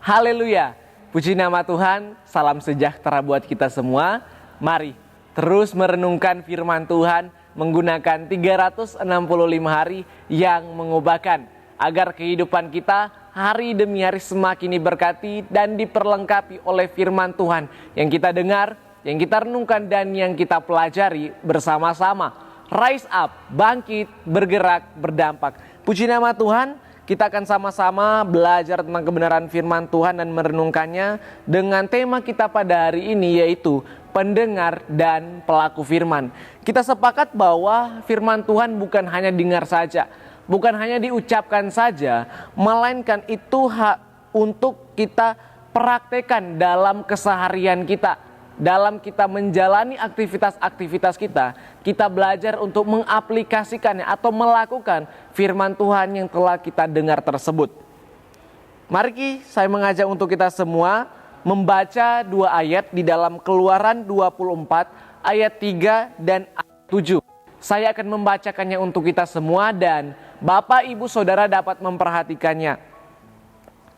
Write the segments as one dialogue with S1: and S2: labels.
S1: Haleluya, puji nama Tuhan, salam sejahtera buat kita semua. Mari terus merenungkan firman Tuhan menggunakan 365 hari yang mengubahkan, agar kehidupan kita hari demi hari semakin diberkati dan diperlengkapi oleh firman Tuhan yang kita dengar, yang kita renungkan, dan yang kita pelajari bersama-sama. Rise up, bangkit, bergerak, berdampak. Puji nama Tuhan. Kita akan sama-sama belajar tentang kebenaran firman Tuhan dan merenungkannya dengan tema kita pada hari ini, yaitu pendengar dan pelaku firman. Kita sepakat bahwa firman Tuhan bukan hanya dengar saja, bukan hanya diucapkan saja, melainkan itu hak untuk kita praktekkan dalam keseharian kita. Dalam kita menjalani aktivitas-aktivitas kita belajar untuk mengaplikasikannya atau melakukan firman Tuhan yang telah kita dengar tersebut. Mari saya mengajak untuk kita semua membaca dua ayat di dalam Keluaran 24 ayat 3 dan ayat 7. Saya akan membacakannya untuk kita semua dan Bapak Ibu Saudara dapat memperhatikannya.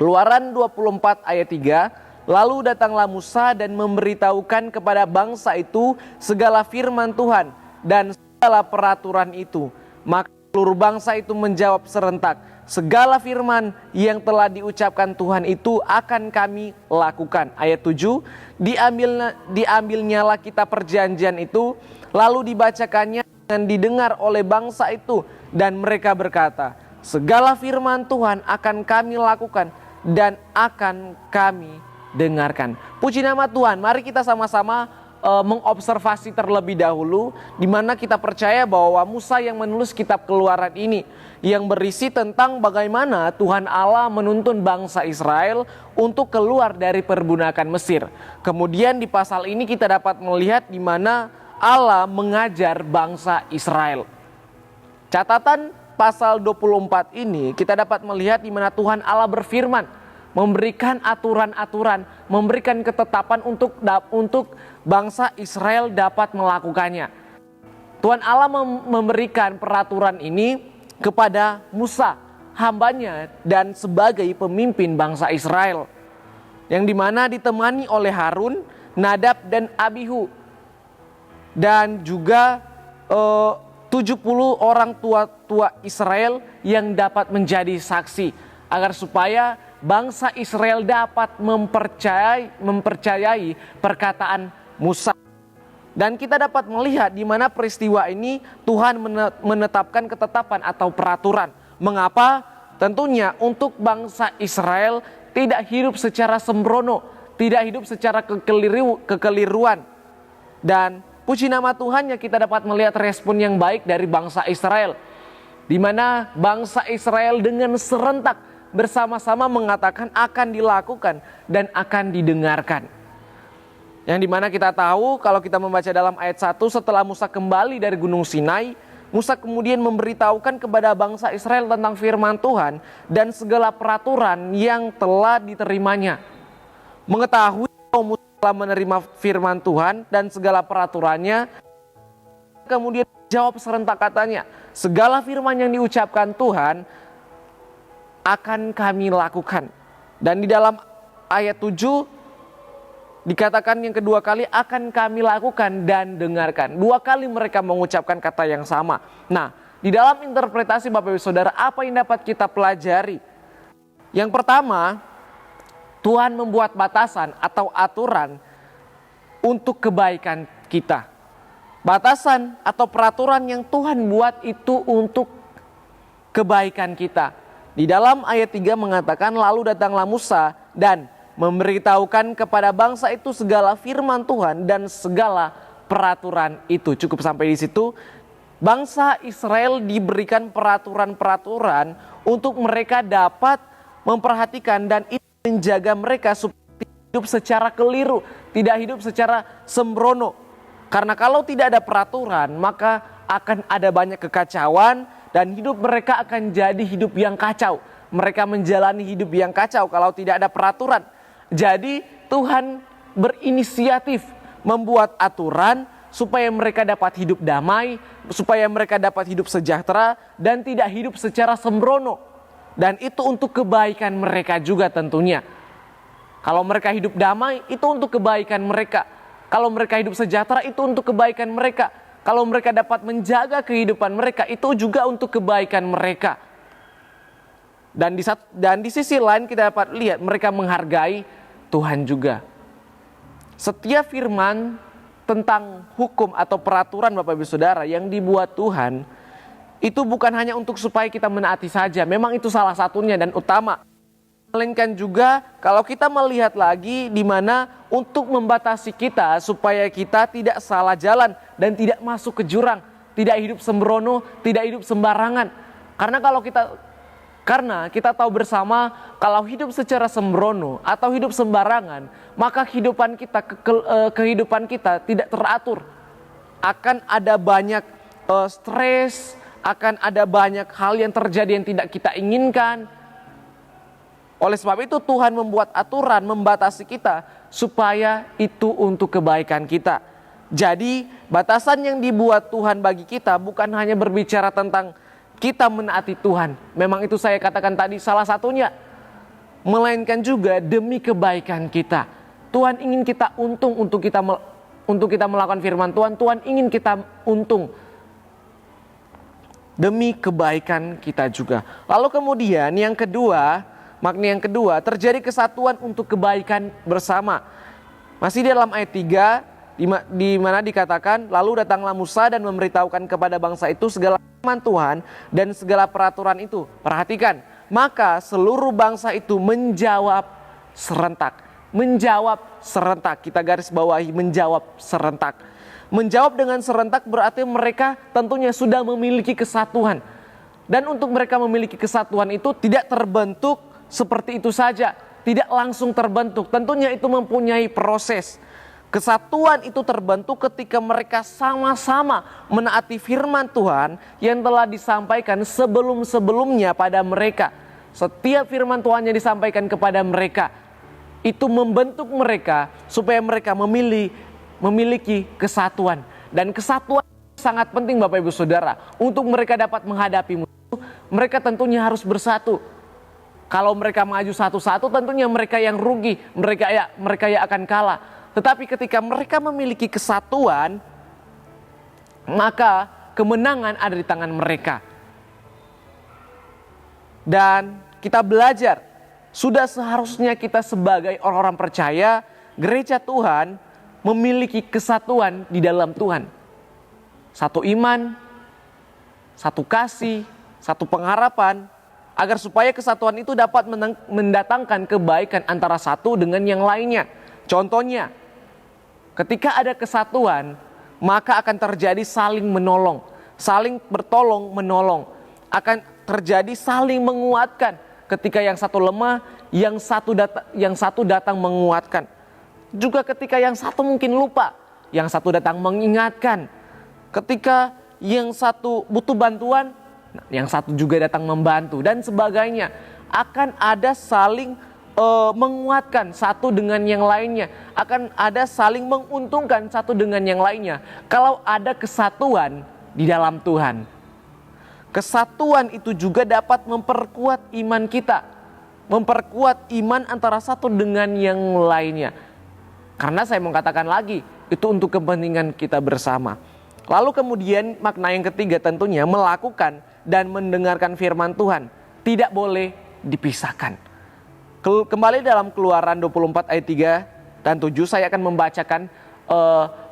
S1: Keluaran 24 ayat 3. Lalu datanglah Musa dan memberitahukan kepada bangsa itu segala firman Tuhan dan segala peraturan itu. Maka seluruh bangsa itu menjawab serentak, segala firman yang telah diucapkan Tuhan itu akan kami lakukan. Ayat 7, diambilnyalah kitab perjanjian itu, lalu dibacakannya dan didengar oleh bangsa itu. Dan mereka berkata, segala firman Tuhan akan kami lakukan dan akan kami dengarkan. Puji nama Tuhan. Mari kita sama-sama mengobservasi terlebih dahulu, di mana kita percaya bahwa Musa yang menulis kitab Keluaran ini yang berisi tentang bagaimana Tuhan Allah menuntun bangsa Israel untuk keluar dari perbudakan Mesir. Kemudian di pasal ini kita dapat melihat di mana Allah mengajar bangsa Israel. Catatan pasal 24 ini kita dapat melihat di mana Tuhan Allah berfirman, memberikan aturan-aturan, memberikan ketetapan untuk bangsa Israel dapat melakukannya. Tuhan Allah memberikan peraturan ini kepada Musa, hambanya, dan sebagai pemimpin bangsa Israel, yang dimana ditemani oleh Harun, Nadab, dan Abihu, dan juga 70 orang tua Israel yang dapat menjadi saksi, agar supaya bangsa Israel dapat mempercayai perkataan Musa. Dan kita dapat melihat di mana peristiwa ini Tuhan menetapkan ketetapan atau peraturan. Mengapa? Tentunya untuk bangsa Israel tidak hidup secara sembrono, tidak hidup secara kekeliruan. Dan puji nama Tuhan, kita dapat melihat respon yang baik dari bangsa Israel, di mana bangsa Israel dengan serentak bersama-sama mengatakan akan dilakukan dan akan didengarkan. Yang dimana kita tahu kalau kita membaca dalam ayat 1, setelah Musa kembali dari Gunung Sinai, Musa kemudian memberitahukan kepada bangsa Israel tentang firman Tuhan dan segala peraturan yang telah diterimanya. Mengetahui bahwa Musa telah menerima firman Tuhan dan segala peraturannya, kemudian jawab serentak katanya, segala firman yang diucapkan Tuhan akan kami lakukan. Dan di dalam ayat 7 dikatakan yang kedua kali, akan kami lakukan dan dengarkan. Dua kali mereka mengucapkan kata yang sama. Nah, di dalam interpretasi Bapak Ibu Saudara, apa yang dapat kita pelajari? Yang pertama, Tuhan membuat batasan atau aturan untuk kebaikan kita. Batasan atau peraturan yang Tuhan buat itu untuk kebaikan kita. Di dalam ayat 3 mengatakan, lalu datanglah Musa dan memberitahukan kepada bangsa itu segala firman Tuhan dan segala peraturan itu. Cukup sampai di situ. Bangsa Israel diberikan peraturan-peraturan untuk mereka dapat memperhatikan dan itu menjaga mereka supaya hidup secara keliru, tidak hidup secara sembrono. Karena kalau tidak ada peraturan, maka akan ada banyak kekacauan dan hidup mereka akan jadi hidup yang kacau. Mereka menjalani hidup yang kacau kalau tidak ada peraturan. Jadi Tuhan berinisiatif membuat aturan supaya mereka dapat hidup damai, supaya mereka dapat hidup sejahtera dan tidak hidup secara sembrono. Dan itu untuk kebaikan mereka juga tentunya. Kalau mereka hidup damai, itu untuk kebaikan mereka. Kalau mereka hidup sejahtera, itu untuk kebaikan mereka. Kalau mereka dapat menjaga kehidupan mereka, itu juga untuk kebaikan mereka. Dan di sisi lain kita dapat lihat mereka menghargai Tuhan juga. Setiap firman tentang hukum atau peraturan Bapak Ibu Saudara yang dibuat Tuhan, itu bukan hanya untuk supaya kita menaati saja. Memang itu salah satunya dan utama. Melainkan juga kalau kita melihat lagi di mana untuk membatasi kita supaya kita tidak salah jalan dan tidak masuk ke jurang, tidak hidup sembrono, tidak hidup sembarangan. Karena kita tahu bersama kalau hidup secara sembrono atau hidup sembarangan, maka kehidupan kita tidak teratur. Akan ada banyak stres, akan ada banyak hal yang terjadi yang tidak kita inginkan. Oleh sebab itu Tuhan membuat aturan membatasi kita supaya itu untuk kebaikan kita. Jadi batasan yang dibuat Tuhan bagi kita bukan hanya berbicara tentang kita menaati Tuhan. Memang itu saya katakan tadi salah satunya. Melainkan juga demi kebaikan kita. Tuhan ingin kita untung untuk kita melakukan firman Tuhan. Tuhan ingin kita untung demi kebaikan kita juga. Lalu kemudian makna yang kedua, terjadi kesatuan untuk kebaikan bersama. Masih dalam ayat 3, di mana dikatakan, lalu datanglah Musa dan memberitahukan kepada bangsa itu segala firman Tuhan dan segala peraturan itu. Perhatikan, maka seluruh bangsa itu menjawab serentak. Kita garis bawahi menjawab serentak. Menjawab dengan serentak berarti mereka tentunya sudah memiliki kesatuan. Dan untuk mereka memiliki kesatuan itu tidak terbentuk seperti itu saja, tidak langsung terbentuk. Tentunya itu mempunyai proses. Kesatuan itu terbentuk ketika mereka sama-sama menaati firman Tuhan yang telah disampaikan sebelum-sebelumnya pada mereka. Setiap firman Tuhan yang disampaikan kepada mereka, itu membentuk mereka supaya mereka memiliki kesatuan. Dan kesatuan sangat penting Bapak Ibu Saudara. Untuk mereka dapat menghadapi musuh, mereka tentunya harus bersatu. Kalau mereka maju satu-satu tentunya mereka yang rugi, mereka yang akan kalah. Tetapi ketika mereka memiliki kesatuan, maka kemenangan ada di tangan mereka. Dan kita belajar, sudah seharusnya kita sebagai orang-orang percaya, gereja Tuhan memiliki kesatuan di dalam Tuhan. Satu iman, satu kasih, satu pengharapan, agar supaya kesatuan itu dapat mendatangkan kebaikan antara satu dengan yang lainnya. Contohnya, ketika ada kesatuan, maka akan terjadi saling menolong, saling bertolong menolong. Akan terjadi saling menguatkan. Ketika yang satu lemah, yang satu datang menguatkan. Juga ketika yang satu mungkin lupa, yang satu datang mengingatkan. Ketika yang satu butuh bantuan, yang satu juga datang membantu dan sebagainya. Akan ada saling menguatkan satu dengan yang lainnya. Akan ada saling menguntungkan satu dengan yang lainnya. Kalau ada kesatuan di dalam Tuhan. Kesatuan itu juga dapat memperkuat iman kita. Memperkuat iman antara satu dengan yang lainnya. Karena saya mau katakan lagi, itu untuk kepentingan kita bersama. Lalu kemudian makna yang ketiga tentunya melakukan dan mendengarkan firman Tuhan tidak boleh dipisahkan. Kembali dalam Keluaran 24 ayat 3 dan 7 saya akan membacakan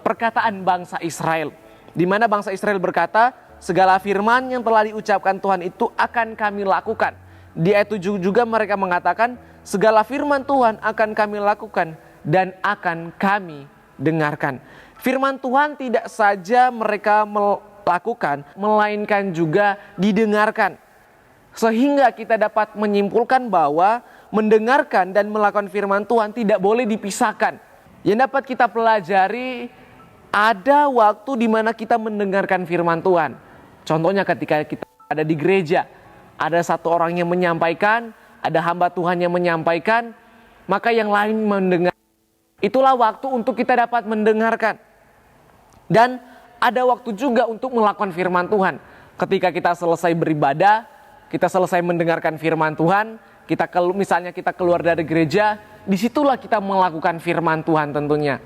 S1: perkataan bangsa Israel. Di mana bangsa Israel berkata, segala firman yang telah diucapkan Tuhan itu akan kami lakukan. Di ayat 7 juga mereka mengatakan, segala firman Tuhan akan kami lakukan dan akan kami dengarkan. Firman Tuhan tidak saja mereka melakukan, melainkan juga didengarkan. Sehingga kita dapat menyimpulkan bahwa mendengarkan dan melakukan firman Tuhan tidak boleh dipisahkan. Yang dapat kita pelajari, ada waktu di mana kita mendengarkan firman Tuhan. Contohnya ketika kita ada di gereja, ada satu orang yang menyampaikan, ada hamba Tuhan yang menyampaikan, maka yang lain mendengar. Itulah waktu untuk kita dapat mendengarkan. Dan ada waktu juga untuk melakukan firman Tuhan. Ketika kita selesai beribadah, kita selesai mendengarkan firman Tuhan, misalnya kita keluar dari gereja, disitulah kita melakukan firman Tuhan tentunya.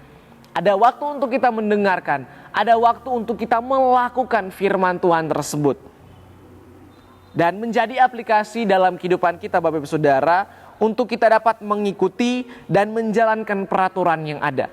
S1: Ada waktu untuk kita mendengarkan, ada waktu untuk kita melakukan firman Tuhan tersebut. Dan menjadi aplikasi dalam kehidupan kita Bapak Ibu Saudara, untuk kita dapat mengikuti dan menjalankan peraturan yang ada.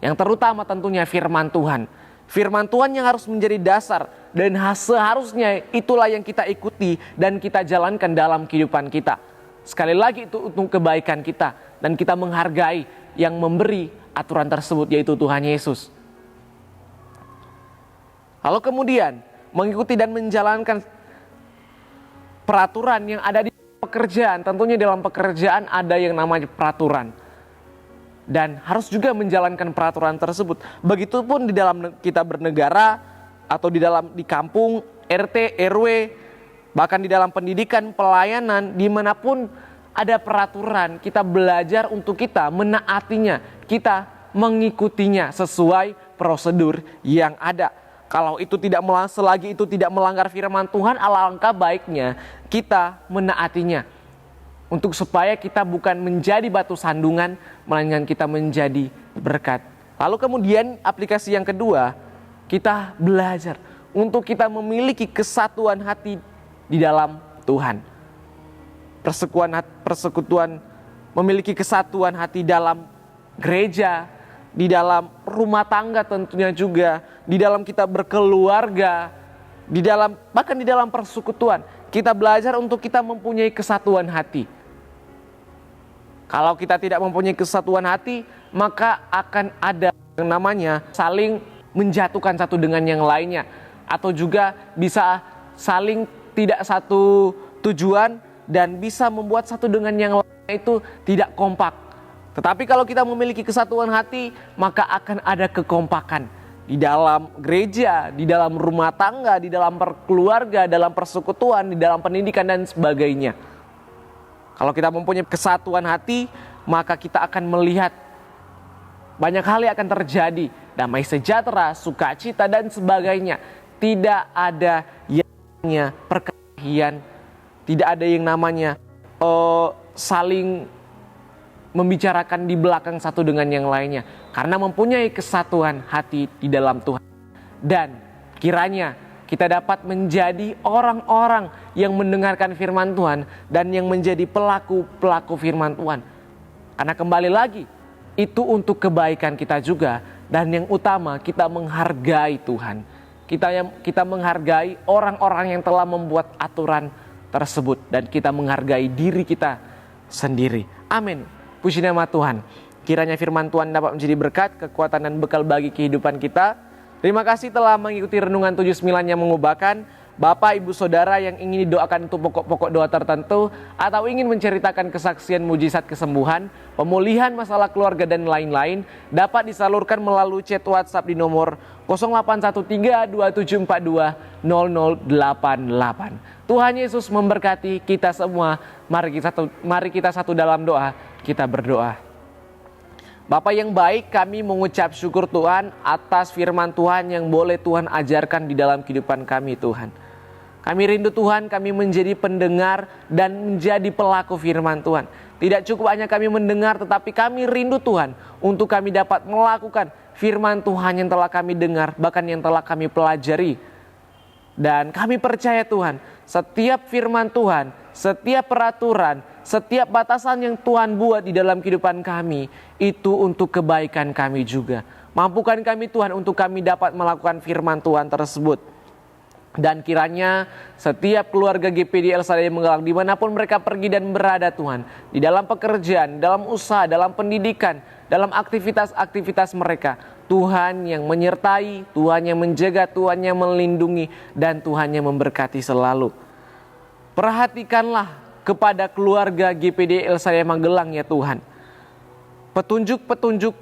S1: Yang terutama tentunya firman Tuhan. Firman Tuhan yang harus menjadi dasar dan seharusnya itulah yang kita ikuti dan kita jalankan dalam kehidupan kita. Sekali lagi itu untuk kebaikan kita dan kita menghargai yang memberi aturan tersebut, yaitu Tuhan Yesus. Lalu kemudian mengikuti dan menjalankan peraturan yang ada di pekerjaan. Tentunya dalam pekerjaan ada yang namanya peraturan. Dan harus juga menjalankan peraturan tersebut. Begitupun di dalam kita bernegara atau di kampung, RT, RW, bahkan di dalam pendidikan, pelayanan, dimanapun ada peraturan, kita belajar untuk kita menaatinya, kita mengikutinya sesuai prosedur yang ada. Kalau itu selagi itu tidak melanggar firman Tuhan, alangkah baiknya kita menaatinya. Untuk supaya kita bukan menjadi batu sandungan, melainkan kita menjadi berkat. Lalu kemudian aplikasi yang kedua, kita belajar untuk kita memiliki kesatuan hati di dalam Tuhan. Persekutuan, memiliki kesatuan hati dalam gereja, di dalam rumah tangga tentunya juga, di dalam kita berkeluarga, bahkan di dalam persekutuan. Kita belajar untuk kita mempunyai kesatuan hati. Kalau kita tidak mempunyai kesatuan hati, maka akan ada yang namanya saling menjatuhkan satu dengan yang lainnya. Atau juga bisa saling tidak satu tujuan dan bisa membuat satu dengan yang lainnya itu tidak kompak. Tetapi kalau kita memiliki kesatuan hati, maka akan ada kekompakan. Di dalam gereja, di dalam rumah tangga, di dalam keluarga, dalam persekutuan, di dalam pendidikan dan sebagainya. Kalau kita mempunyai kesatuan hati, maka kita akan melihat banyak hal yang akan terjadi. Damai sejahtera, sukacita dan sebagainya. Tidak ada yang namanya perkelahian, tidak ada yang namanya saling membicarakan di belakang satu dengan yang lainnya. Karena mempunyai kesatuan hati di dalam Tuhan. Dan kiranya kita dapat menjadi orang-orang yang mendengarkan firman Tuhan dan yang menjadi pelaku-pelaku firman Tuhan. Karena kembali lagi, itu untuk kebaikan kita juga. Dan yang utama, kita menghargai Tuhan. Kita menghargai orang-orang yang telah membuat aturan tersebut. Dan kita menghargai diri kita sendiri. Amin. Puji nama Tuhan. Kiranya firman Tuhan dapat menjadi berkat, kekuatan dan bekal bagi kehidupan kita. Terima kasih telah mengikuti renungan 79 yang mengubahkan. Bapak, Ibu, Saudara yang ingin didoakan untuk pokok-pokok doa tertentu atau ingin menceritakan kesaksian mujizat kesembuhan, pemulihan masalah keluarga dan lain-lain, dapat disalurkan melalui chat WhatsApp di nomor 081327420088. Tuhan Yesus memberkati kita semua. Mari kita satu dalam doa. Kita berdoa. Bapa yang baik, kami mengucap syukur Tuhan atas firman Tuhan yang boleh Tuhan ajarkan di dalam kehidupan kami Tuhan. Kami rindu Tuhan, kami menjadi pendengar dan menjadi pelaku firman Tuhan. Tidak cukup hanya kami mendengar, tetapi kami rindu Tuhan untuk kami dapat melakukan firman Tuhan yang telah kami dengar, bahkan yang telah kami pelajari. Dan kami percaya Tuhan, setiap firman Tuhan, setiap peraturan, setiap batasan yang Tuhan buat di dalam kehidupan kami, itu untuk kebaikan kami juga. Mampukan kami Tuhan untuk kami dapat melakukan firman Tuhan tersebut. Dan kiranya setiap keluarga GPD El Shaddai Magelang dimanapun mereka pergi dan berada Tuhan, di dalam pekerjaan, dalam usaha, dalam pendidikan, dalam aktivitas-aktivitas mereka, Tuhan yang menyertai, Tuhan yang menjaga, Tuhan yang melindungi, dan Tuhan yang memberkati selalu. Perhatikanlah kepada keluarga GPD El Shaddai Magelang ya Tuhan. Petunjuk-petunjuk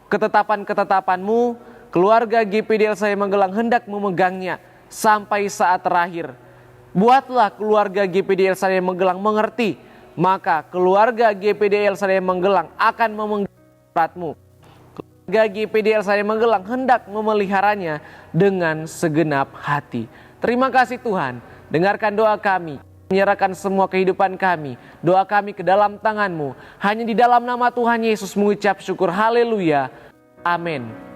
S1: ketetapan-ketetapan-Mu, keluarga GPD El Shaddai Magelang hendak memegangnya sampai saat terakhir. Buatlah keluarga GPD El Shaddai Magelang mengerti, maka keluarga GPD El Shaddai Magelang akan memegang surat-Mu. Keluarga GPD El Shaddai Magelang hendak memeliharanya dengan segenap hati. Terima kasih Tuhan, dengarkan doa kami. menyerahkan semua kehidupan kami, doa kami ke dalam tangan-Mu. Hanya di dalam nama Tuhan Yesus mengucap syukur. Haleluya. Amin.